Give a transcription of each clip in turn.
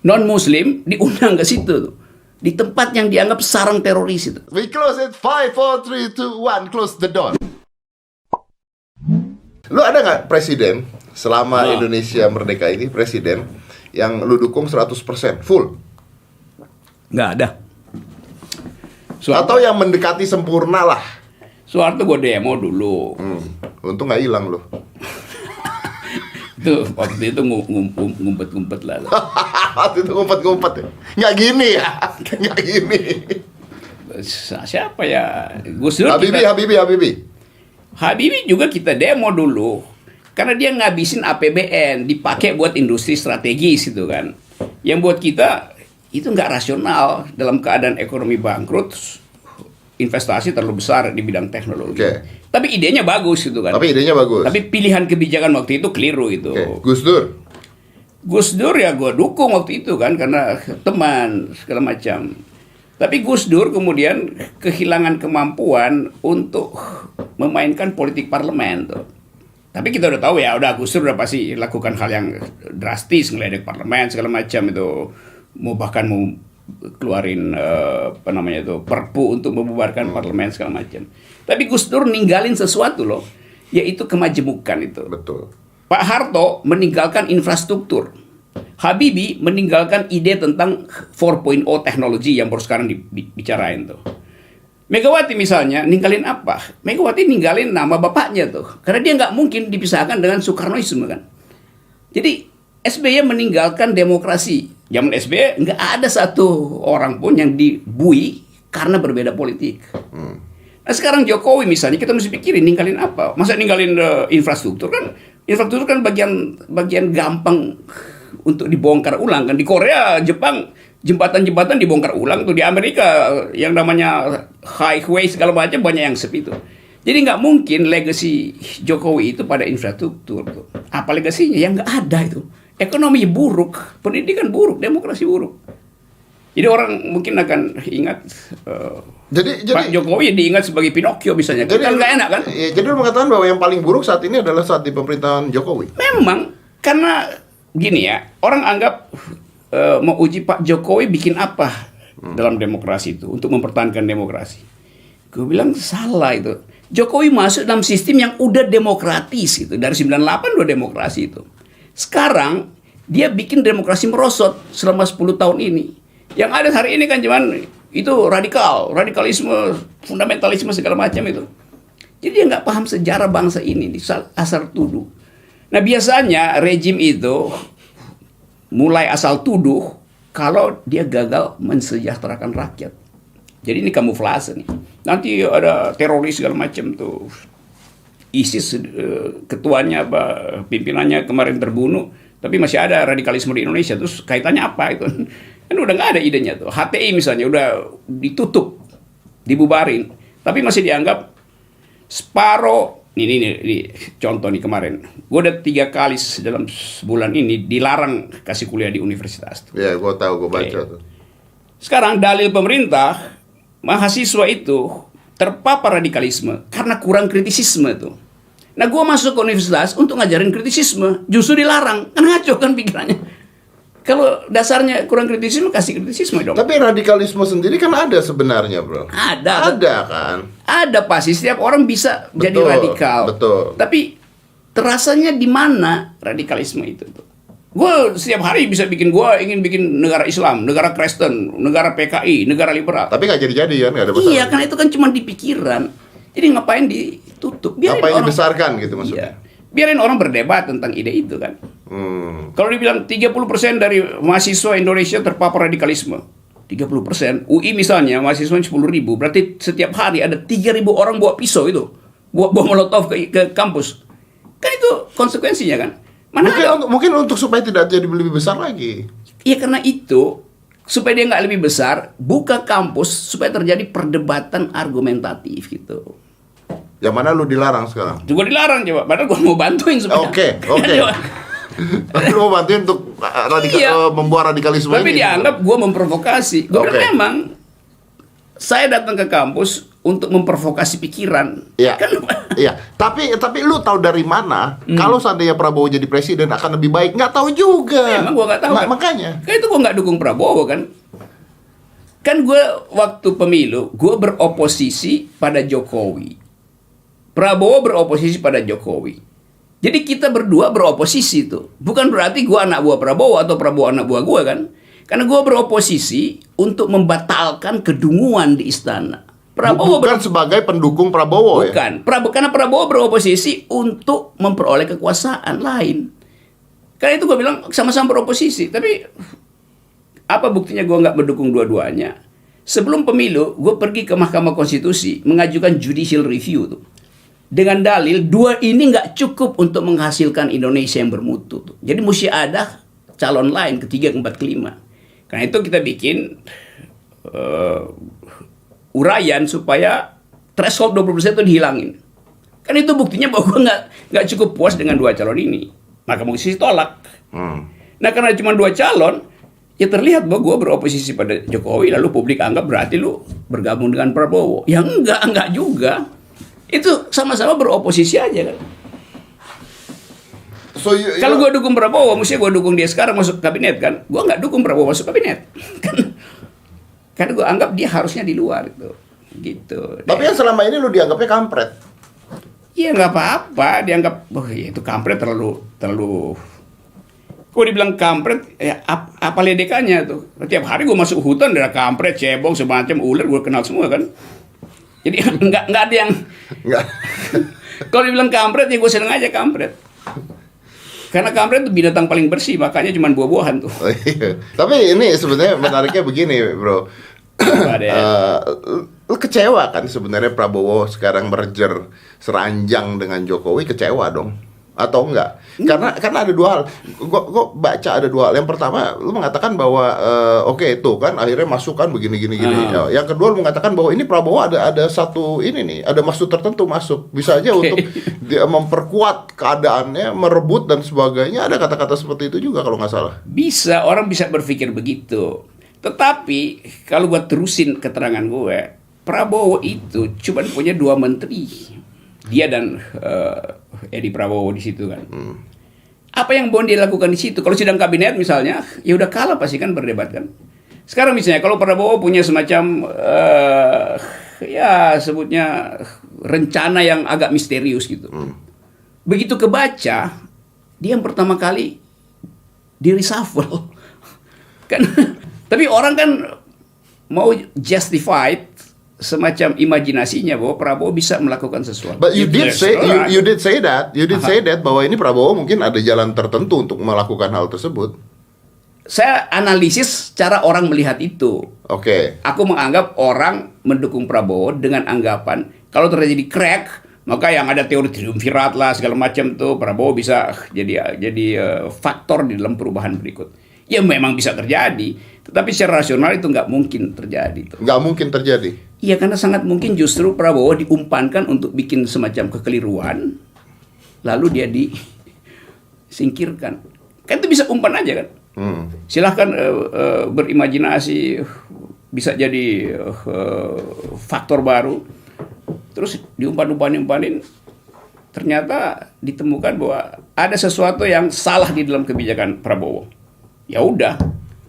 non-muslim diundang ke situ tuh. Di tempat yang dianggap sarang teroris itu. We close it 5, 4, 3, 2, 1, close the door. Lu ada nggak presiden selama Indonesia merdeka ini, presiden yang lu dukung 100% full? Nggak ada. Atau yang mendekati sempurna lah. Soeharto gue demo dulu. Untung nggak hilang loh. Itu waktu itu ngumpet-ngumpet lah. Waktu itu ngumpet-ngumpet ya? Nggak gini ya? Nggak gini. Siapa ya? Gus Dur. Habibie juga kita demo dulu. Karena dia ngabisin APBN, dipakai buat industri strategis itu kan. Yang buat kita itu nggak rasional dalam keadaan ekonomi bangkrut, investasi terlalu besar di bidang teknologi. Tapi idenya bagus itu kan. Tapi pilihan kebijakan waktu itu keliru itu. Gus Dur ya gue dukung waktu itu kan karena teman segala macam. Tapi Gus Dur kemudian kehilangan kemampuan untuk memainkan politik parlemen tuh. Tapi kita udah tahu ya, Gus Dur udah pasti lakukan hal yang drastis, ngeledek parlemen segala macam itu, bahkan mau keluarin perpu untuk membubarkan parlemen segala macam. Tapi Gus Dur ninggalin sesuatu loh, yaitu kemajemukan itu. Betul. Pak Harto meninggalkan infrastruktur. Habibie meninggalkan ide tentang 4.0 teknologi yang baru sekarang dibicarain tuh. Megawati misalnya ninggalin apa? Megawati ninggalin nama bapaknya tuh. Karena dia nggak mungkin dipisahkan dengan Soekarnoisme kan. Jadi SBY meninggalkan demokrasi. Zaman SBY nggak ada satu orang pun yang dibui karena berbeda politik. Nah sekarang Jokowi misalnya kita mesti pikirin ninggalin apa? Masa ninggalin infrastruktur kan? Infrastruktur kan bagian gampang untuk dibongkar ulang kan. Di Korea, Jepang, jembatan-jembatan dibongkar ulang tuh. Di Amerika yang namanya highway segala macam banyak yang sepi tuh. Jadi nggak mungkin legacy Jokowi itu pada infrastruktur tuh. Apa legasinya? Yang nggak ada itu. Ekonomi buruk, pendidikan buruk, demokrasi buruk. Jadi orang mungkin akan ingat Pak Jokowi diingat sebagai Pinocchio misalnya. Kan nggak enak kan? Ya, jadi lu mengatakan bahwa yang paling buruk saat ini adalah saat di pemerintahan Jokowi. Memang karena gini ya, orang anggap mau uji Pak Jokowi bikin apa dalam demokrasi itu untuk mempertahankan demokrasi. Gue bilang salah itu. Jokowi masuk dalam sistem yang udah demokratis gitu. Dari 98 udah demokrasi itu. Sekarang dia bikin demokrasi merosot selama 10 tahun ini. Yang ada hari ini kan cuman itu radikalisme, fundamentalisme segala macam itu. Jadi dia nggak paham sejarah bangsa ini, asal tuduh. Nah biasanya rejim itu mulai asal tuduh kalau dia gagal mensejahterakan rakyat. Jadi ini kamuflase nih. Nanti ada teroris segala macam tuh. ISIS ketuanya pimpinannya kemarin terbunuh, tapi masih ada radikalisme di Indonesia. Terus kaitannya apa itu? Kan udah nggak ada idenya tuh. HTI misalnya udah ditutup, dibubarin, tapi masih dianggap separoh. Ini contoh nih kemarin. Gue udah 3 kali dalam sebulan ini dilarang kasih kuliah di universitas. Ya, gue tahu, gue baca tuh. Sekarang dalil pemerintah, mahasiswa itu terpapar radikalisme karena kurang kritisisme tuh. Nah gue masuk ke universitas untuk ngajarin kritisisme, justru dilarang. Kan ngaco kan pikirannya. Kalau dasarnya kurang kritisisme, kasih kritisisme dong. Tapi radikalisme sendiri kan ada sebenarnya, bro. Ada kan? Ada pasti, setiap orang bisa jadi radikal. Betul. Tapi terasanya di mana radikalisme itu tuh? Gue setiap hari bisa gue ingin bikin negara Islam, negara Kristen, negara PKI, negara liberal. Tapi nggak jadi kan, nggak ada masalah. Iya, karena itu kan cuma di pikiran. Jadi ngapain ditutup? Ngapain dibesarkan gitu maksudnya? Iya. Biarin orang berdebat tentang ide itu kan. Kalau dibilang 30% dari mahasiswa Indonesia terpapar radikalisme, 30%. UI misalnya mahasiswa 10.000, berarti setiap hari ada 3.000 orang bawa pisau itu, bawa molotov ke kampus. Kan itu konsekuensinya kan. Mungkin untuk supaya tidak jadi lebih besar lagi. Iya, karena itu supaya dia nggak lebih besar, buka kampus supaya terjadi perdebatan argumentatif gitu. Yang mana lu dilarang sekarang? Juga dilarang coba, padahal gue mau bantuin supaya. Oke. Lu mau bantuin untuk membuat radikalisme tapi ini. Tapi dianggap gue memprovokasi. Gue bilang memang saya datang ke kampus untuk memprovokasi pikiran. Iya. Kan Iya. Tapi lu tahu dari mana kalau seandainya Prabowo jadi presiden akan lebih baik? Nggak tahu juga. emang gua nggak tahu. Kan? Makanya. Kan itu gua nggak dukung Prabowo kan. Kan gua waktu pemilu gua beroposisi pada Jokowi. Prabowo beroposisi pada Jokowi. Jadi kita berdua beroposisi tuh. Bukan berarti gua anak buah Prabowo atau Prabowo anak buah gua kan. Karena gua beroposisi untuk membatalkan kedunguan di istana. Prabowo Bukan sebagai pendukung Prabowo ya? bukan. Karena Prabowo beroposisi untuk memperoleh kekuasaan lain. Karena itu gua bilang sama-sama beroposisi. Tapi apa buktinya gua nggak mendukung dua-duanya? Sebelum pemilu, gua pergi ke Mahkamah Konstitusi mengajukan judicial review tuh. Dengan dalil dua ini nggak cukup untuk menghasilkan Indonesia yang bermutu tuh. Jadi mesti ada calon lain, ketiga, keempat, kelima. Karena itu kita bikin uraian supaya threshold 20% itu dihilangin. Kan itu buktinya bahwa gue nggak cukup puas dengan dua calon ini. Maka Konstitusi tolak. Nah karena cuma dua calon, ya terlihat bahwa gue beroposisi pada Jokowi, lalu publik anggap berarti lu bergabung dengan Prabowo. Ya enggak juga. Itu sama-sama beroposisi aja kan. Kalau gue dukung Prabowo, mestinya gue dukung dia sekarang masuk kabinet kan. Gue nggak dukung Prabowo masuk kabinet. Karena gue anggap dia harusnya di luar itu. Gitu. Tapi yang selama ini lu dianggapnya kampret. Iya nggak apa-apa. Dianggap, ya itu kampret terlalu. Kok dibilang kampret, ya apa ledekannya tuh. Tiap hari gue masuk hutan, ada kampret, cebong, semacam ular, gue kenal semua kan. Jadi nggak ada yang Nggak. kalau dibilang kampret ya gue seneng aja kampret. Karena kampret itu binatang paling bersih, makanya cuma buah-buahan tuh. Oh, iya. Tapi ini sebenarnya menariknya begini, bro. Lu kecewa kan sebenarnya Prabowo sekarang merger seranjang dengan Jokowi, kecewa dong? Atau enggak? Karena ada dua hal. Gua baca ada dua hal. Yang pertama, lu mengatakan bahwa oke, itu kan akhirnya masukan begini. Yang kedua, lu mengatakan bahwa ini Prabowo ada satu ini nih, ada maksud tertentu masuk. Bisa aja untuk dia memperkuat keadaannya, merebut dan sebagainya. Ada kata-kata seperti itu juga kalau nggak salah. Bisa, orang bisa berpikir begitu. Tetapi kalau gue terusin keterangan gue, Prabowo itu cuma punya 2 menteri. Dia dan Edi Prabowo di situ kan. Apa yang mau dia lakukan di situ? Kalau sidang kabinet misalnya, ya udah kalah pasti kan berdebat kan. Sekarang misalnya kalau Prabowo punya semacam ya sebutnya rencana yang agak misterius gitu. Begitu kebaca, dia yang pertama kali di reshuffle. Kan tapi orang kan mau justified semacam imajinasinya bahwa Prabowo bisa melakukan sesuatu. But you did say that bahwa ini Prabowo mungkin ada jalan tertentu untuk melakukan hal tersebut. Saya analisis cara orang melihat itu. Oke. Aku menganggap orang mendukung Prabowo dengan anggapan kalau terjadi crack, maka yang ada teori triumvirat lah segala macam tuh Prabowo bisa jadi faktor di dalam perubahan berikut. Ya memang bisa terjadi, tetapi secara rasional itu nggak mungkin terjadi. Nggak mungkin terjadi. Iya, karena sangat mungkin justru Prabowo diumpankan untuk bikin semacam kekeliruan, lalu dia disingkirkan. Kan itu bisa umpan aja kan. Silahkan berimajinasi, bisa jadi faktor baru, terus diumpan-umpanin, ternyata ditemukan bahwa ada sesuatu yang salah di dalam kebijakan Prabowo. Ya udah,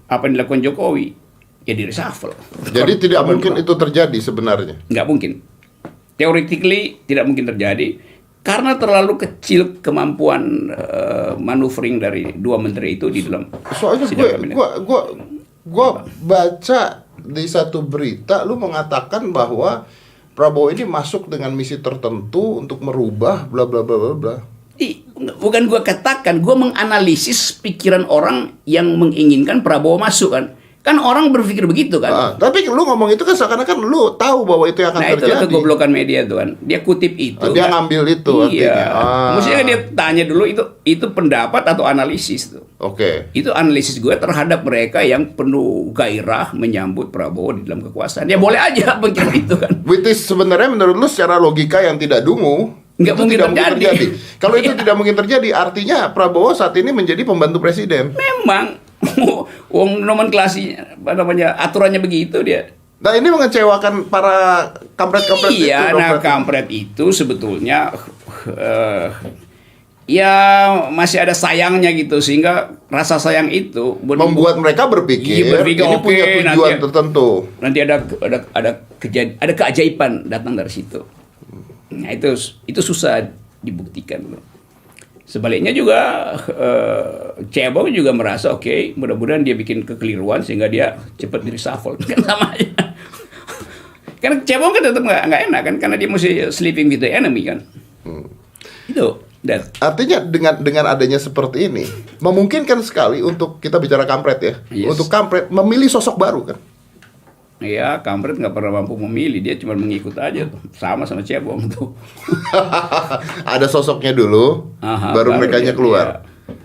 apa yang dilakukan Jokowi ya di reshuffle. Jadi tidak mungkin itu terjadi sebenarnya. Nggak mungkin. Theoretically tidak mungkin terjadi karena terlalu kecil kemampuan maneuvering dari 2 menteri itu di dalam. Soalnya gue baca di satu berita lu mengatakan bahwa Prabowo ini masuk dengan misi tertentu untuk merubah bla bla bla bla bla. Bukan gue katakan, gue menganalisis pikiran orang yang menginginkan Prabowo masuk kan. Kan orang berpikir begitu kan. Tapi lu ngomong itu kan seakan-akan lu tahu bahwa itu yang akan terjadi. Nah itu kegoblokan media tuh kan. Dia kutip itu. Dia ngambil itu iya. artinya. Maksudnya dia tanya dulu itu pendapat atau analisis tuh. Oke. Itu analisis gue terhadap mereka yang penuh gairah menyambut Prabowo di dalam kekuasaan. Ya boleh aja pikir itu kan. Which is sebenarnya menurut lu secara logika yang tidak dungu. Nggak mungkin terjadi. Kalau itu tidak mungkin terjadi, artinya Prabowo saat ini menjadi pembantu presiden. Memang, wong nomenklasi, apa namanya, aturannya begitu dia. Nah ini mengecewakan para kampret-kampret itu. Iya, dong, nah berarti. kampret itu sebetulnya ya masih ada sayangnya gitu, sehingga rasa sayang itu Membuat mereka berpikir, Iya, berpikir, ini oke, punya tujuan nanti- tertentu. nanti ada keajaiban datang dari situ. Nah itu susah dibuktikan. Sebaliknya juga Cebong juga merasa oke, mudah-mudahan dia bikin kekeliruan sehingga dia cepat di reshuffle kan sama aja. Karena Cebong kan tetap nggak enak kan, karena dia mesti sleeping with the enemy kan. Itu. Dan Artinya dengan adanya seperti ini memungkinkan sekali untuk kita bicara kampret ya, Yes. untuk kampret memilih sosok baru kan. ya kampret nggak pernah mampu memilih, dia cuma mengikut aja tuh, sama Cebong tuh. Ada sosoknya dulu, Aha, baru mereka dia- keluar. iya.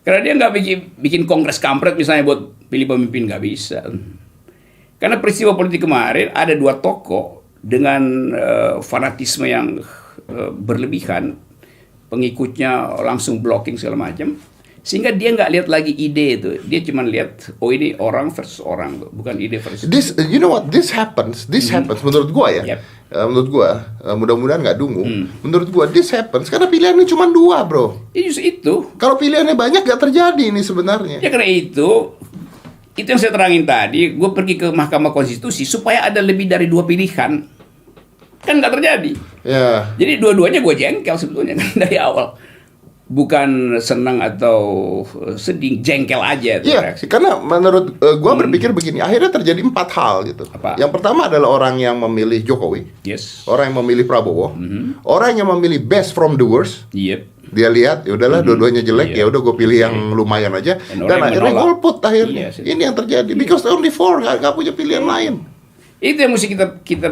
Karena dia nggak bikin kongres kampret misalnya buat pilih pemimpin, nggak bisa. Karena peristiwa politik kemarin ada dua tokoh dengan fanatisme yang berlebihan, pengikutnya langsung blocking segala macam, sehingga dia nggak lihat lagi ide itu, dia cuma lihat oh ini orang versus orang, bukan ide versus. You know what, this happens menurut gua ya. Yep. Menurut gua, mudah-mudahan nggak dungu. Menurut gua this happens karena pilihannya cuma dua, bro. Ya justru itu. Kalau pilihannya banyak nggak terjadi ini sebenarnya. Ya karena itu yang saya terangin tadi, gue pergi ke Mahkamah Konstitusi supaya ada lebih dari dua pilihan, kan nggak terjadi. Ya. Jadi dua-duanya gue jengkel sebetulnya kan dari awal, bukan senang atau sedih, jengkel aja tuh Iya, reaksi. karena menurut gua berpikir begini, akhirnya terjadi 4 hal gitu. Apa? Yang pertama adalah orang yang memilih Jokowi, Yes. orang yang memilih Prabowo, orang yang memilih best from the worst. Yep. Dia lihat, ya udahlah dua-duanya jelek, Iya. ya udah gue pilih yang lumayan aja. Dan Dan orang yang akhirnya menolak. golput akhirnya. Iya, sih. Ini yang terjadi. Because only 4 nggak punya pilihan lain. Itu yang mesti kita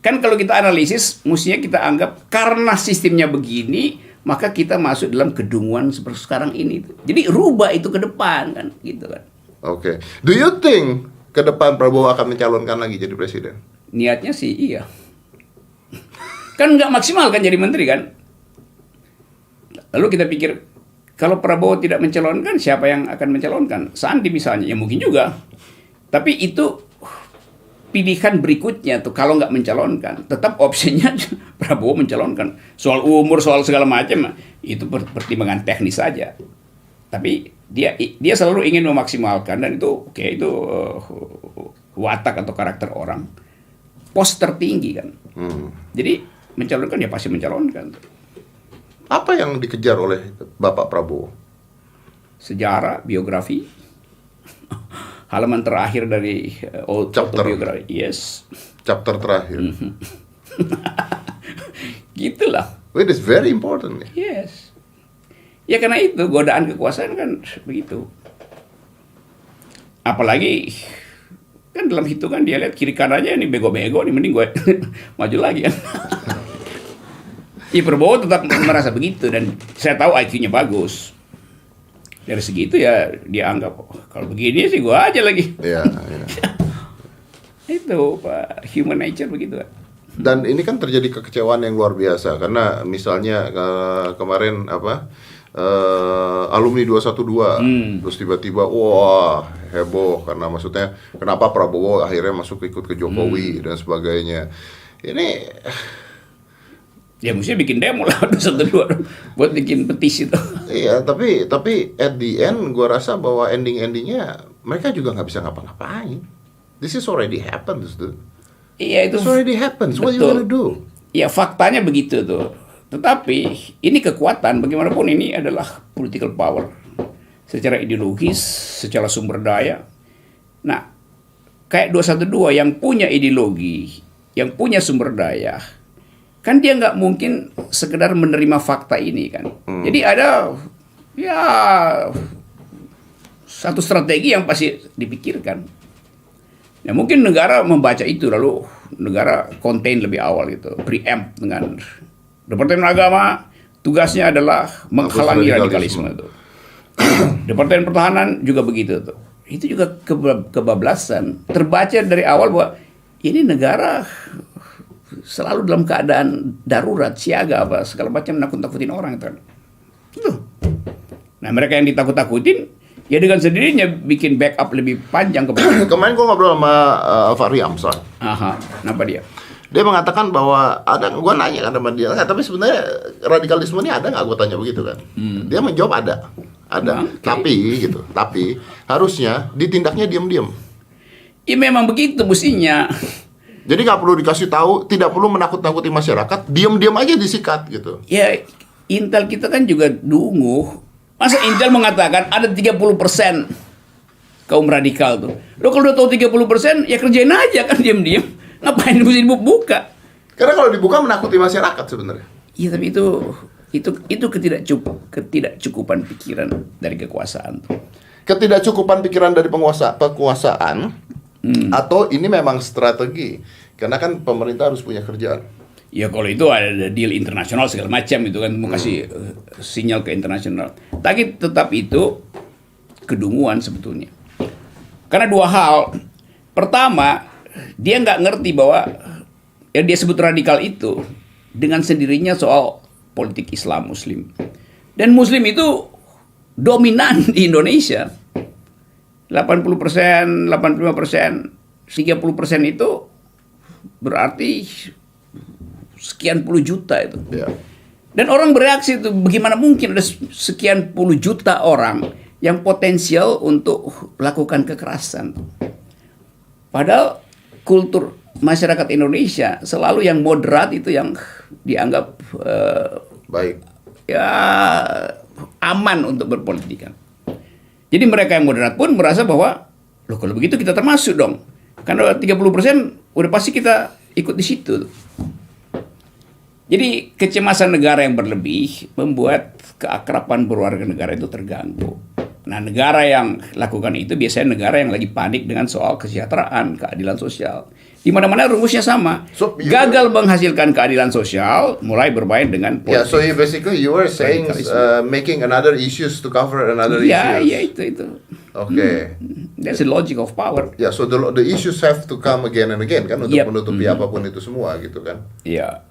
kan kalau kita analisis, mestinya kita anggap karena sistemnya begini, maka kita masuk dalam kedunguan seperti sekarang ini. Jadi rubah itu ke depan kan, gitu kan. Oke. Do you think ke depan Prabowo akan mencalonkan lagi jadi presiden? Niatnya sih iya. Kan nggak maksimal kan jadi menteri kan. Lalu kita pikir, kalau Prabowo tidak mencalonkan, siapa yang akan mencalonkan? Sandi misalnya, ya mungkin juga. Tapi itu pilihan berikutnya tuh, kalau nggak mencalonkan, tetap opsinya Prabowo mencalonkan. Soal umur, soal segala macam, itu pertimbangan teknis saja. Tapi dia selalu ingin memaksimalkan, dan itu oke, itu watak atau karakter orang. Pos tertinggi kan. Jadi mencalonkan ya pasti mencalonkan. Apa yang dikejar oleh Bapak Prabowo? Sejarah, biografi, halaman terakhir dari Chapter. autobiografi. Yes, Chapter terakhir. gitulah. It is very important. Yes. Ya karena itu godaan kekuasaan kan begitu. Apalagi kan dalam hitungan dia lihat kiri kanannya ini bego-bego nih, mending gue maju lagi kan. Prabowo tetap merasa begitu, dan saya tahu IQ-nya bagus. Dari segitu ya dia anggap kalau begini sih gue aja lagi. Ya, ya. Itu Pak, human nature begitu kan. Dan ini kan terjadi kekecewaan yang luar biasa karena misalnya kemarin alumni 212 terus tiba-tiba wah heboh karena maksudnya kenapa Prabowo akhirnya masuk ikut ke Jokowi dan sebagainya. Ini Ya mestinya bikin demo lah 212 buat bikin petisi itu. iya, tapi at the end gua rasa bahwa endingnya mereka juga nggak bisa ngapa-ngapain. This is already happens, dude. Iya itu. This already happens. What you Betul. gonna do? Ya faktanya begitu tuh. Tetapi ini kekuatan, bagaimanapun ini adalah political power. Secara ideologis, secara sumber daya. Nah, kayak 212 yang punya ideologi, yang punya sumber daya, kan dia nggak mungkin sekedar menerima fakta ini kan. Jadi ada ya satu strategi yang pasti dipikirkan. Ya mungkin negara membaca itu lalu negara contain lebih awal gitu, preempt dengan Departemen Agama tugasnya adalah menghalangi radikalisme itu. Departemen Pertahanan juga begitu tuh. Itu juga kebablasan. Terbaca dari awal bahwa ini negara selalu dalam keadaan darurat, siaga apa segala macam, nakut-nakutin orang itu. Nah mereka yang ditakut-takutin Ya dengan sendirinya bikin backup lebih panjang ke belakang. Kemarin gue ngobrol sama Fahri Hamzah. Aha, kenapa dia? Dia mengatakan bahwa ada, gue nanya kan sama dia, tapi sebenarnya radikalisme ini ada nggak? Gue tanya begitu kan. Dia menjawab ada. Okay. Tapi harusnya ditindaknya diam-diam. Ya memang begitu mestinya. Jadi nggak perlu dikasih tahu, tidak perlu menakut-nakuti masyarakat, diam-diam aja disikat gitu. Ya Intel kita kan juga dungu. Masa Intel mengatakan ada 30% kaum radikal tuh. Lo kalau udah tahu 30%, ya kerjain aja kan diam-diam. Ngapain mesti dibuka? Karena kalau dibuka menakuti masyarakat sebenarnya. Iya tapi itu ketidakcukupan pikiran dari kekuasaan tuh. Ketidakcukupan pikiran dari kekuasaan atau ini memang strategi. Karena kan pemerintah harus punya kerjaan. Ya kalau itu ada deal internasional segala macam itu kan mau kasih sinyal ke internasional. Tapi tetap itu kedunguan sebetulnya. Karena dua hal. Pertama, dia nggak ngerti bahwa yang dia sebut radikal itu dengan sendirinya soal politik Islam Muslim. Dan Muslim itu dominan di Indonesia. 80%, 85%, 30% itu berarti sekian puluh juta itu. Ya. Dan orang bereaksi itu bagaimana mungkin ada sekian puluh juta orang yang potensial untuk melakukan kekerasan. Padahal kultur masyarakat Indonesia selalu yang moderat itu yang dianggap Baik. ya aman untuk berpolitik. Jadi mereka yang moderat pun merasa bahwa loh kalau begitu kita termasuk dong. Karena 30% udah pasti kita ikut di situ. Jadi kecemasan negara yang berlebih membuat keakraban berwarga negara itu terganggu. Nah negara yang lakukan itu biasanya negara yang lagi panik dengan soal kesejahteraan, keadilan sosial. Di mana-mana rumusnya sama. Gagal menghasilkan keadilan sosial, mulai bermain dengan politik. Yeah, so you were saying making another issues to cover another issues. Ya itu. Okay. That's the logic of power. Ya, so the issues have to come again and again kan untuk Yep. menutupi apapun itu semua gitu kan. Iya.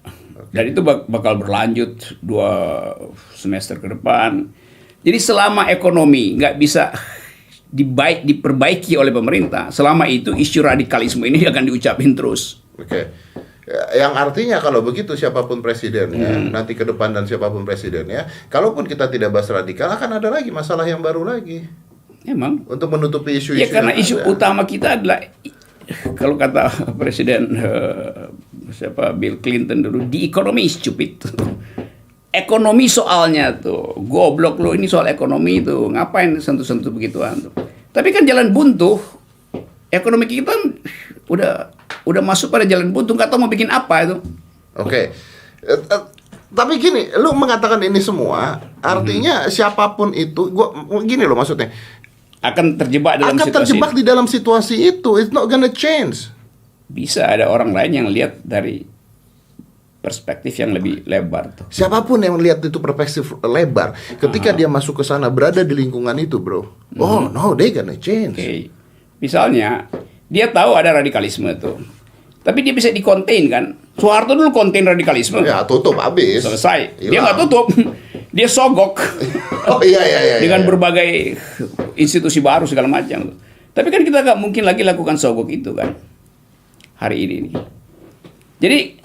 Dan itu bakal berlanjut 2 semester ke depan. Jadi selama ekonomi nggak bisa diperbaiki oleh pemerintah, selama itu isu radikalisme ini akan diucapin terus. Oke. Yang artinya kalau begitu siapapun presidennya nanti ke depan dan siapapun presidennya, kalaupun kita tidak bahas radikal akan ada lagi masalah yang baru lagi. Emang. Untuk menutupi isu-isu. Ya karena yang isu ada. utama kita adalah kalau kata Presiden Bill Clinton dulu, the economy is stupid. Ekonomi soalnya tuh, goblok lo ini soal ekonomi tuh, ngapain sentuh-sentuh begituan tuh. Tapi kan jalan buntu, ekonomi kita udah masuk pada jalan buntu, nggak tahu mau bikin apa itu. Oke. Tapi gini, lu mengatakan ini semua, artinya siapapun itu, gini loh maksudnya, akan terjebak di dalam situasi itu. It's not gonna change. Bisa ada orang lain yang lihat dari perspektif yang lebih lebar tuh. Siapapun yang lihat itu perspektif lebar, ketika dia masuk ke sana, berada di lingkungan itu, bro. Oh no, they gonna change. Okay. Misalnya dia tahu ada radikalisme tuh, tapi dia bisa dikontain kan. Soeharto dulu kontain radikalisme. Ya tutup habis. Selesai. Hilang. Dia nggak tutup, dia sogok. Oh iya. Dengan berbagai institusi baru segala macam. Tapi kan kita nggak mungkin lagi lakukan sogok itu kan hari ini. Jadi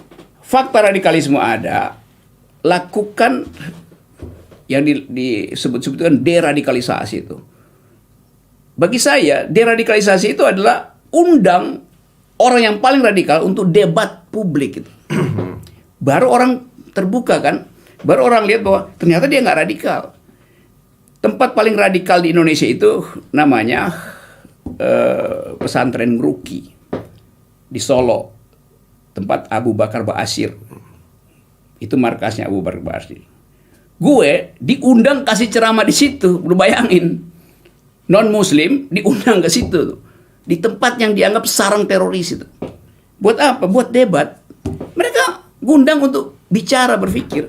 fakta radikalisme ada, lakukan yang disebut-sebutkan deradikalisasi itu. Bagi saya, deradikalisasi itu adalah undang orang yang paling radikal untuk debat publik itu. Baru orang terbuka kan, baru orang lihat bahwa ternyata dia nggak radikal. Tempat paling radikal di Indonesia itu namanya pesantren Ngeruki di Solo. Tempat Abu Bakar Ba'asyir. Itu markasnya Abu Bakar Ba'asyir. Gue diundang kasih ceramah di situ, lu bayangin. Non-muslim diundang ke situ. Di tempat yang dianggap sarang teroris itu. Buat apa? Buat debat. Mereka ngundang untuk bicara, berpikir.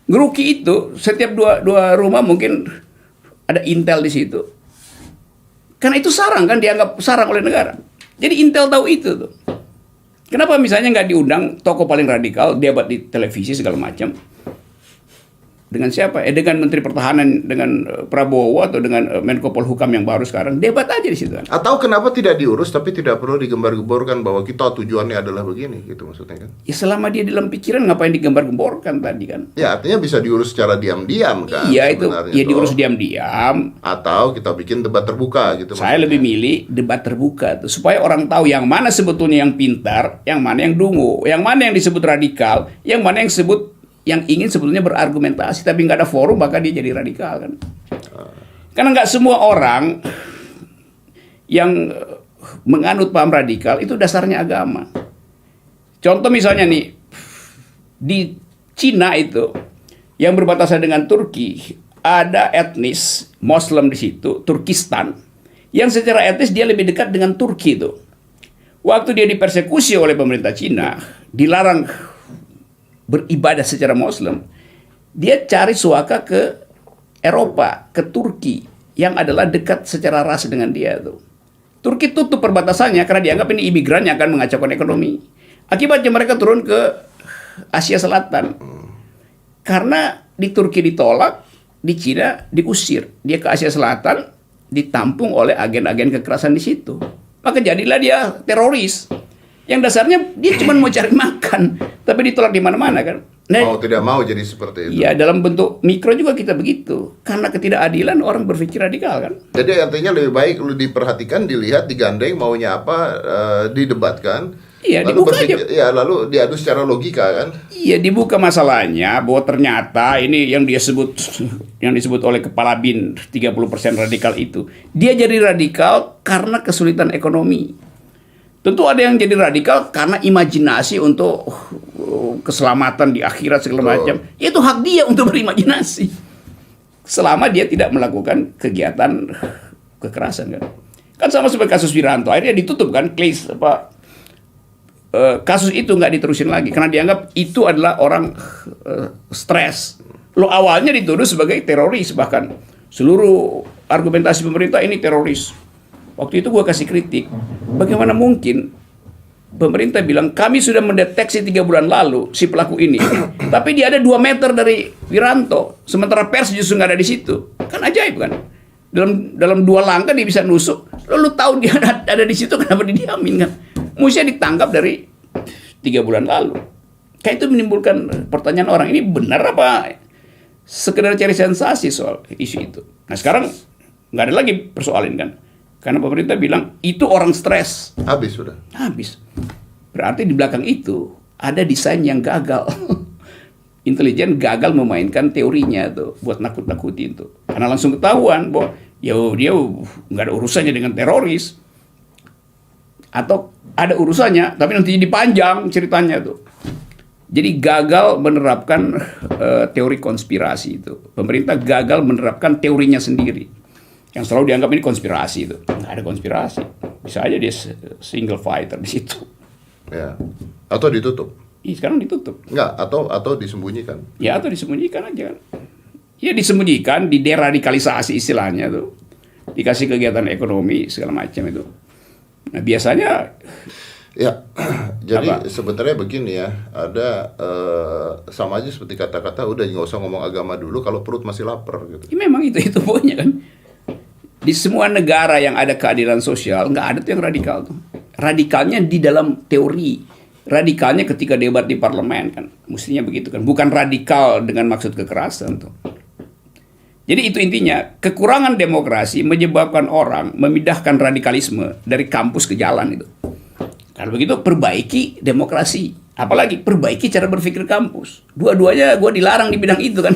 Ngeruki itu, setiap dua rumah mungkin ada intel di situ. Karena itu sarang kan, dianggap sarang oleh negara. Jadi intel tahu itu tuh. Kenapa misalnya nggak diundang tokoh paling radikal, debat di televisi segala macam? Dengan siapa? Dengan Menteri Pertahanan, dengan Prabowo atau dengan Menko Polhukam yang baru sekarang. Debat aja di situ kan. Atau kenapa tidak diurus tapi tidak perlu digembar-gemborkan bahwa kita tujuannya adalah begini gitu maksudnya kan? Ya selama dia dalam pikiran ngapain digembar-gemborkan tadi kan? Ya artinya bisa diurus secara diam-diam kan? Iya itu, sebenarnya ya toh. diurus diam-diam. Atau kita bikin debat terbuka gitu. Saya maksudnya. lebih milih debat terbuka tuh, supaya orang tahu yang mana sebetulnya yang pintar, yang mana yang dungu, yang mana yang disebut radikal, yang mana yang ingin sebetulnya berargumentasi tapi nggak ada forum, maka dia jadi radikal kan. Karena nggak semua orang yang menganut paham radikal itu dasarnya agama. Contoh misalnya nih, di Cina itu yang berbatasan dengan Turki ada etnis Muslim di situ, Turkistan, yang secara etnis dia lebih dekat dengan Turki itu. Waktu dia dipersekusi oleh pemerintah Cina, dilarang beribadah secara Muslim, dia cari suaka ke Eropa, ke Turki, yang adalah dekat secara ras dengan dia tuh. Turki tutup perbatasannya karena dianggap ini imigran yang akan mengacaukan ekonomi. Akibatnya mereka turun ke Asia Selatan. Karena di Turki ditolak, di Cina diusir. Dia ke Asia Selatan, ditampung oleh agen-agen kekerasan di situ. Maka jadilah dia teroris. Yang dasarnya dia cuma mau cari makan, tapi ditolak di mana-mana kan. Nah, Mau tidak mau jadi seperti itu. ya dalam bentuk mikro juga kita begitu. Karena ketidakadilan orang berpikir radikal kan. Jadi artinya lebih baik lu diperhatikan, dilihat, digandeng, maunya apa, didebatkan. Iya, lalu dibuka aja. ya lalu diadu secara logika kan. Iya, dibuka masalahnya bahwa ternyata ini yang disebut oleh kepala BIN 30% radikal itu. Dia jadi radikal karena kesulitan ekonomi. Tentu ada yang jadi radikal karena imajinasi untuk keselamatan di akhirat segala macam. Itu hak dia untuk berimajinasi. Selama dia tidak melakukan kegiatan kekerasan kan. Kan sama seperti kasus Wiranto, akhirnya ditutup kan, kasus itu nggak diterusin lagi karena dianggap itu adalah orang stres. Lo awalnya dituduh sebagai teroris, bahkan seluruh argumentasi pemerintah ini teroris. Waktu itu gue kasih kritik, bagaimana mungkin pemerintah bilang kami sudah mendeteksi 3 bulan lalu si pelaku ini, tapi dia ada 2 meter dari Wiranto, sementara pers justru nggak ada di situ. Kan ajaib kan? Dalam 2 langkah dia bisa nusuk. Lalu tahu dia ada di situ, kenapa didiamin kan? Mestinya ditangkap dari 3 bulan lalu. Kayak itu menimbulkan pertanyaan orang, ini benar apa sekedar cari sensasi soal isu itu. Nah sekarang nggak ada lagi persoalan kan, karena pemerintah bilang itu orang stres. Habis sudah. Habis. Berarti di belakang itu ada desain yang gagal. Intelijen gagal memainkan teorinya tuh buat nakut-nakutin tuh. Karena langsung ketahuan bahwa dia nggak ada urusannya dengan teroris. Atau ada urusannya, tapi nanti dipanjang ceritanya tuh. Jadi gagal menerapkan teori konspirasi itu. Pemerintah gagal menerapkan teorinya sendiri. Yang selalu dianggap ini konspirasi itu. Nggak ada konspirasi. Bisa aja dia single fighter di situ. Ya. Atau ditutup. Sekarang ditutup. Enggak, atau disembunyikan. Ya, atau disembunyikan aja kan. Ya disembunyikan, dideradikalisasi istilahnya tuh. Dikasih kegiatan ekonomi segala macam itu. Nah biasanya ya, jadi apa? sebenarnya begini ya, ada sama aja seperti kata-kata udah nggak usah ngomong agama dulu kalau perut masih lapar gitu. Ya memang itu pokoknya kan. Di semua negara yang ada keadilan sosial nggak ada tuh yang radikal tuh. Radikalnya di dalam teori, radikalnya ketika debat di parlemen kan, mestinya begitu kan. Bukan radikal dengan maksud kekerasan tuh. Jadi itu intinya, kekurangan demokrasi menyebabkan orang memindahkan radikalisme dari kampus ke jalan itu. Kalau begitu perbaiki demokrasi, apalagi perbaiki cara berpikir kampus. Dua-duanya gue dilarang di bidang itu kan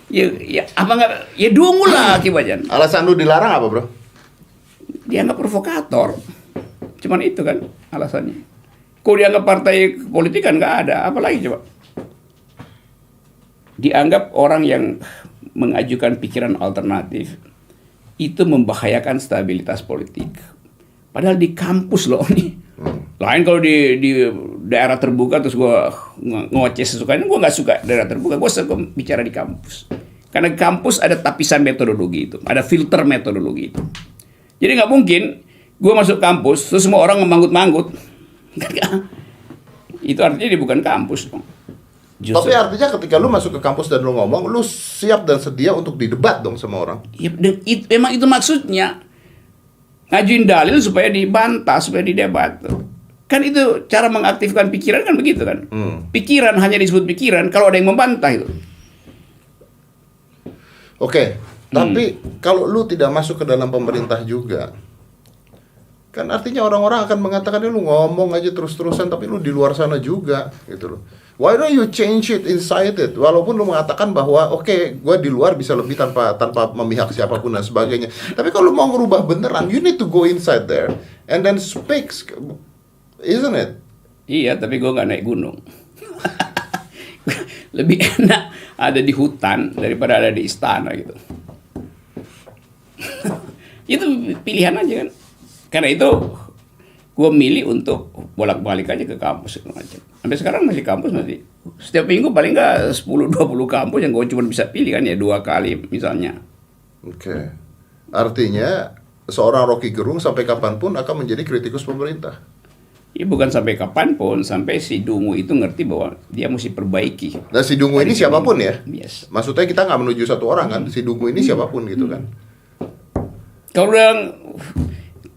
ya apa enggak ya dungu lah akibatnya. Alasan lu dilarang apa, Bro? Dianggap provokator. Cuman itu kan alasannya. Kok dianggap partai politik kan nggak ada, apalagi coba. Dianggap orang yang mengajukan pikiran alternatif itu membahayakan stabilitas politik. Padahal di kampus loh nih. Lain kalau di daerah terbuka terus gue ngoceh sesukanya, gue nggak suka daerah terbuka, gue suka bicara di kampus. Karena di kampus ada tapisan metodologi itu, ada filter metodologi itu. Jadi nggak mungkin gue masuk kampus terus semua orang manggut-manggut. Itu artinya dia bukan kampus dong. Tapi artinya ketika lu masuk ke kampus dan lu ngomong, lu siap dan sedia untuk didebat dong sama orang. Ya, memang itu maksudnya. Ngajuin dalil supaya dibantah, supaya didebat. Kan itu cara mengaktifkan pikiran kan begitu kan. Pikiran hanya disebut pikiran kalau ada yang membantah itu. Oke, tapi kalau lu tidak masuk ke dalam pemerintah juga, kan artinya orang-orang akan mengatakan lu ngomong aja terus-terusan tapi lu di luar sana juga gitu loh. Why don't you change it inside it? Walaupun lu mengatakan bahwa oke, gue di luar bisa lebih tanpa memihak siapapun dan sebagainya. Tapi kalau lu mau ngerubah beneran, you need to go inside there and then speak, isn't it? Iya, tapi gue nggak naik gunung. Lebih enak ada di hutan daripada ada di istana gitu. Itu pilihan aja kan. Karena itu gue milih untuk bolak-balik aja ke kampus segala macam. Sampai sekarang masih kampus masih. Setiap minggu paling nggak 10-20 kampus yang gue cuma bisa pilih kan ya 2 kali misalnya. Oke. Artinya seorang Rocky Gerung sampai kapanpun akan menjadi kritikus pemerintah. Ya bukan sampai kapanpun, sampai si Dungu itu ngerti bahwa dia mesti perbaiki. Nah si Dungu ini siapapun ya? Yes. Maksudnya kita nggak menuju satu orang kan? Si Dungu ini siapapun gitu kan? Kalau yang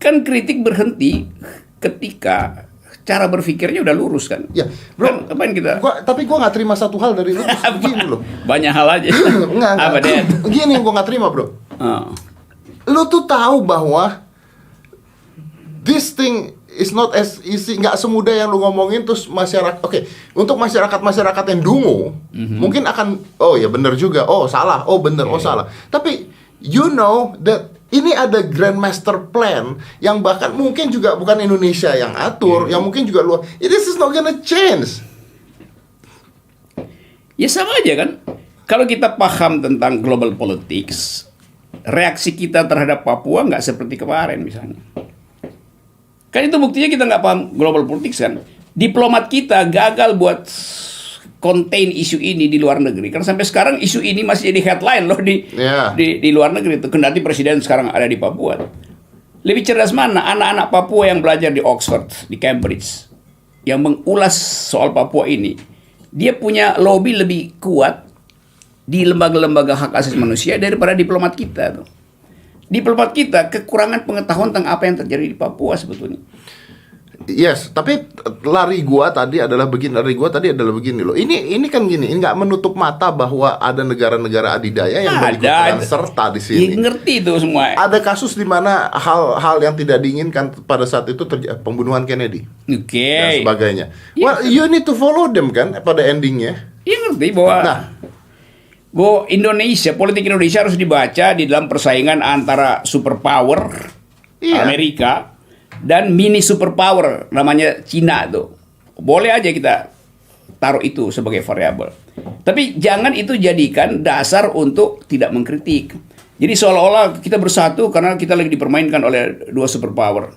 kan kritik berhenti ketika cara berpikirnya udah lurus kan? Ya, bro. Kan, apain kita? Tapi gue nggak terima satu hal dari lu begini loh. Banyak hal aja. Enggak. Apa deh? Gini yang gue nggak terima bro. Oh. Lu tuh tahu bahwa this thing is not as easy, nggak semudah yang lu ngomongin. Terus masyarakat, oke, untuk masyarakat yang dungu, mungkin akan, oh ya bener juga, oh salah, oh bener, oh salah. Tapi you know that ini ada grand master plan yang bahkan mungkin juga bukan Indonesia yang atur, yang mungkin juga luar. This is not gonna change. Ya sama aja kan. Kalau kita paham tentang global politics, reaksi kita terhadap Papua nggak seperti kemarin misalnya. Kan itu buktinya kita nggak paham global politics kan. Diplomat kita gagal buat contain isu ini di luar negeri. Karena sampai sekarang isu ini masih jadi headline loh di luar negeri itu. Kendati presiden sekarang ada di Papua. Lebih cerdas mana anak-anak Papua yang belajar di Oxford, di Cambridge, yang mengulas soal Papua ini. Dia punya lobby lebih kuat di lembaga-lembaga hak asasi manusia daripada diplomat kita tuh. Diplomat kita kekurangan pengetahuan tentang apa yang terjadi di Papua sebetulnya. Yes, tapi lari gua tadi adalah begini loh. Ini kan gini, nggak menutup mata bahwa ada negara-negara adidaya yang berperan serta di sini. Ngerti itu semua. Ada kasus di mana hal-hal yang tidak diinginkan pada saat itu terjadi, pembunuhan Kennedy. Oke. Dan sebagainya. Ya, well, you need to follow them kan pada endingnya. Iya ngerti bahwa bahwa politik Indonesia harus dibaca di dalam persaingan antara superpower Amerika dan mini superpower namanya Cina tuh. Boleh aja kita taruh itu sebagai variabel. Tapi jangan itu jadikan dasar untuk tidak mengkritik. Jadi seolah-olah kita bersatu karena kita lagi dipermainkan oleh 2 superpower.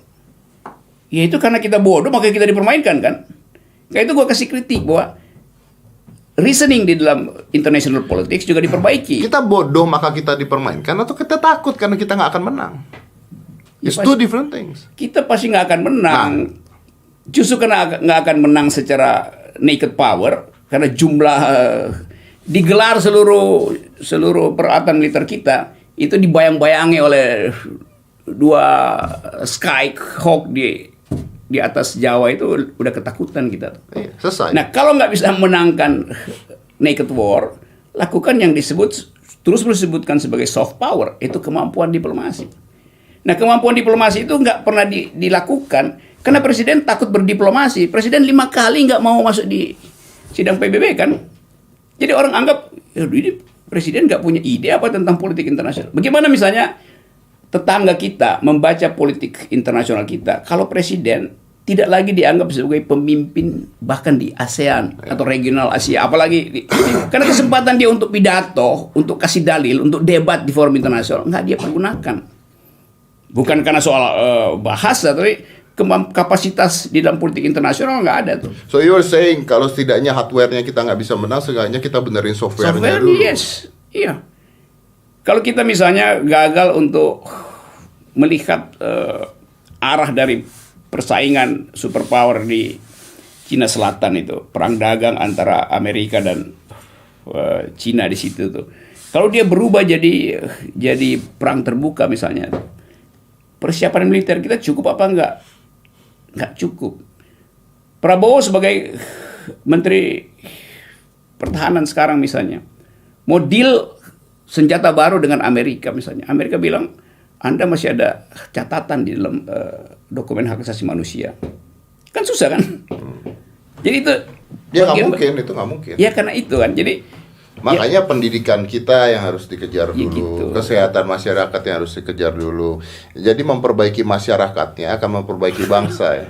Ya itu karena kita bodoh makanya kita dipermainkan kan. Kayak itu gue kasih kritik bahwa reasoning di dalam international politics juga diperbaiki. Kita bodoh maka kita dipermainkan atau kita takut karena kita nggak akan menang? It's two different things. Kita pasti nggak akan menang. Justru karena nggak akan menang secara naked power karena jumlah digelar seluruh peralatan militer kita itu dibayang-bayangi oleh 2 Skyhawk di atas Jawa itu udah ketakutan kita. Iya, selesai. Nah kalau nggak bisa menangkan naked war, lakukan yang terus disebutkan sebagai soft power, itu kemampuan diplomasi. Nah kemampuan diplomasi itu nggak pernah dilakukan karena presiden takut berdiplomasi. Presiden 5 kali nggak mau masuk di sidang PBB kan. Jadi orang anggap ini presiden nggak punya ide apa tentang politik internasional. Bagaimana misalnya tetangga kita membaca politik internasional kita, kalau presiden tidak lagi dianggap sebagai pemimpin bahkan di ASEAN atau regional Asia, apalagi karena kesempatan dia untuk pidato, untuk kasih dalil, untuk debat di forum internasional nggak dia pergunakan. Bukan karena soal bahasa, tapi kapasitas di dalam politik internasional nggak ada tuh. So you're saying kalau setidaknya hardware-nya kita nggak bisa menang, seenggaknya kita benerin software-nya dulu. Yes, iya. Kalau kita misalnya gagal untuk melihat arah dari persaingan superpower di Cina Selatan itu, perang dagang antara Amerika dan Cina di situ tuh. Kalau dia berubah jadi perang terbuka misalnya, persiapan militer kita cukup apa enggak? Enggak cukup. Prabowo sebagai Menteri Pertahanan sekarang misalnya, mau deal senjata baru dengan Amerika misalnya. Amerika bilang, Anda masih ada catatan di dalam dokumen hak asasi manusia. Kan susah kan? Jadi itu Ya itu nggak mungkin. Ya karena itu kan. Jadi makanya pendidikan kita yang harus dikejar dulu, gitu. Kesehatan masyarakat yang harus dikejar dulu. Jadi memperbaiki masyarakatnya akan memperbaiki bangsa ya.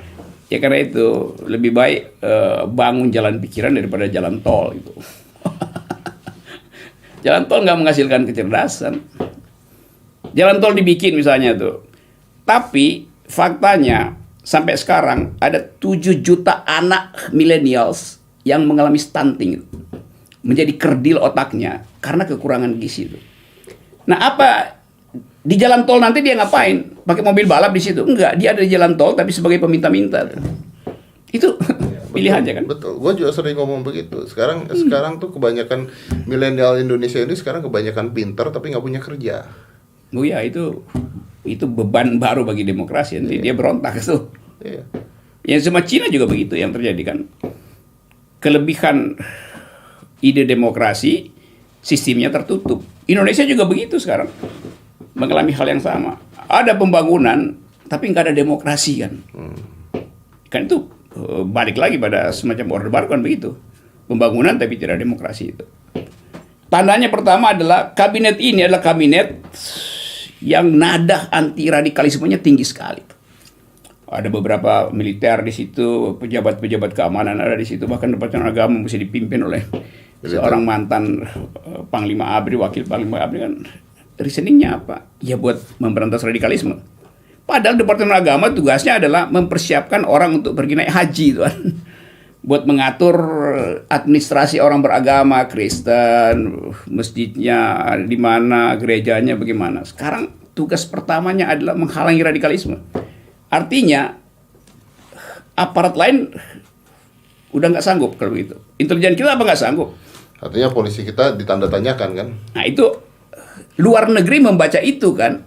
Ya karena itu lebih baik bangun jalan pikiran daripada jalan tol itu. Jalan tol nggak menghasilkan kecerdasan. Jalan tol dibikin misalnya tuh, tapi faktanya sampai sekarang ada 7 juta anak millennials yang mengalami stunting, menjadi kerdil otaknya karena kekurangan gizi itu. Nah apa di jalan tol nanti dia ngapain? Pakai mobil balap di situ? Enggak, dia ada di jalan tol tapi sebagai peminta-minta. Itu pilihan aja kan? Betul, gue juga sering ngomong begitu. Sekarang tuh kebanyakan milenial Indonesia ini sekarang kebanyakan pinter tapi nggak punya kerja. Oh ya itu beban baru bagi demokrasi. Nanti dia berontak tuh. Iya. Yang sama Cina juga begitu yang terjadi kan. Kelebihan ide demokrasi, sistemnya tertutup. Indonesia juga begitu sekarang, mengalami hal yang sama. Ada pembangunan tapi nggak ada demokrasi kan. Kan itu balik lagi pada semacam Orde Baru kan begitu. Pembangunan tapi tidak demokrasi itu. Tandanya pertama adalah kabinet ini adalah kabinet yang nada anti radikalismenya tinggi sekali. Ada beberapa militer di situ, pejabat-pejabat keamanan ada di situ, bahkan Departemen Agama mesti dipimpin oleh seorang mantan Panglima ABRI, wakil Panglima ABRI kan. Reasoningnya apa? Ya buat memberantas radikalisme. Padahal Departemen Agama tugasnya adalah mempersiapkan orang untuk pergi naik haji itu kan. Buat mengatur administrasi orang beragama, Kristen, masjidnya di mana, gerejanya bagaimana. Sekarang tugas pertamanya adalah menghalangi radikalisme. Artinya aparat lain udah nggak sanggup kalau begitu. Intelijen kita apa nggak sanggup? Artinya polisi kita ditanda tanyakan kan? Nah itu luar negeri membaca itu kan.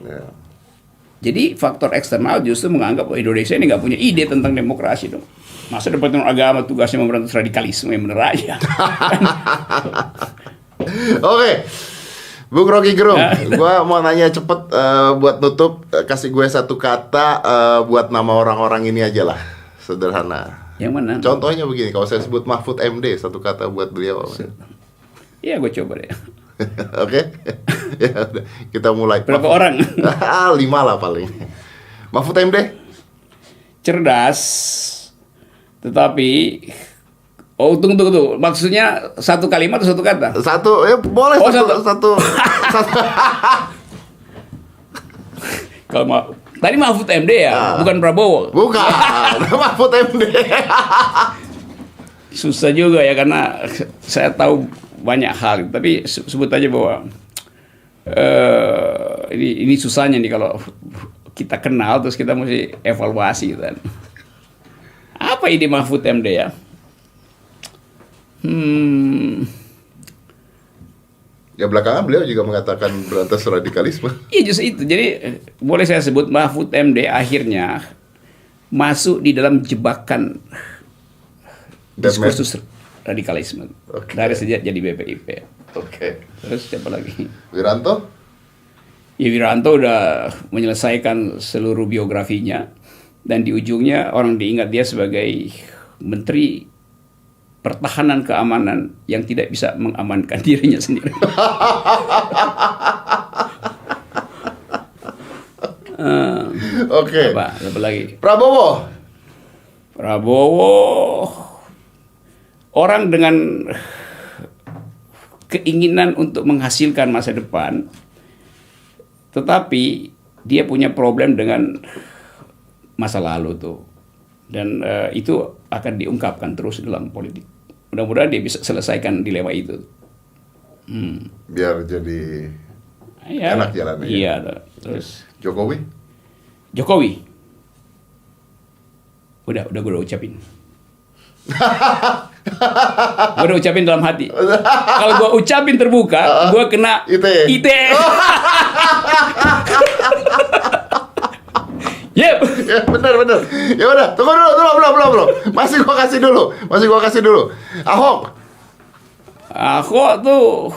Ya. Jadi faktor eksternal justru menganggap Indonesia ini nggak punya ide tentang demokrasi dong. Masa Departemen Agama tugasnya memberantas radikalisme yang bener aja. Oke. Bung Rocky Gerung, gua mau nanya cepet buat nutup, kasih gue satu kata buat nama orang-orang ini aja lah, sederhana. Yang mana? Contohnya begini, kalau saya sebut Mahfud MD, satu kata buat beliau. Iya, gue coba deh. Oke, ya udah, kita mulai. Berapa orang? 5 lah paling. Mahfud MD? Cerdas, tetapi tunggu. Maksudnya satu kalimat atau satu kata? Satu, ya boleh satu. Kalau tadi Mahfud MD ya, bukan Prabowo. Bukan, Mahfud MD. Susah juga ya karena saya tahu banyak hal, tapi sebut aja bahwa ini susahnya nih kalau kita kenal terus kita mesti evaluasi kan. Apa ide Mahfud MD ya? Ya belakangan beliau juga mengatakan berantas radikalisme. Iya justru itu. Jadi boleh saya sebut Mahfud MD akhirnya masuk di dalam jebakan diskursus radikalisme. Okay. Dari sejak jadi BPIP. Oke. Terus siapa lagi? Wiranto? Ya Wiranto udah menyelesaikan seluruh biografinya dan di ujungnya orang diingat dia sebagai Menteri Pertahanan Keamanan yang tidak bisa mengamankan dirinya sendiri. Oke. Apa lagi? Prabowo orang dengan keinginan untuk menghasilkan masa depan, tetapi dia punya problem dengan masa lalu tuh, dan itu akan diungkapkan terus dalam politik. Mudah-mudahan dia bisa selesaikan dilema itu. Biar jadi enak jalannya. Iya. Terus Jokowi? Udah gue ucapin. Gue udah ucapin dalam hati. Kalau gue ucapin terbuka, gue kena ITE. ITE. Yep. Ya benar. Ya udah, tunggu dulu, belum. Masih gua kasih dulu. Ahok. Ahok tuh,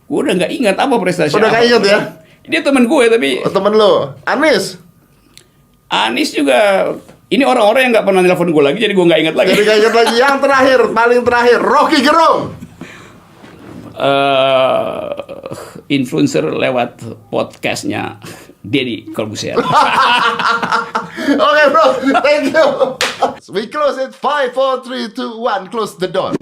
gue udah nggak ingat apa prestasi. Udah nggak Ahok. ingat ya? Dia teman gue tapi Temen lu. Anies juga. Ini orang-orang yang nggak pernah nelfon gue lagi, jadi gue nggak ingat lagi. Jadi nggak ingat lagi. Yang terakhir, paling terakhir, Rocky Gerung. Influencer lewat podcastnya Deddy Corbuzier. Oke bro, thank you. We close it 5, 4, 3, 2, 1. Close the door.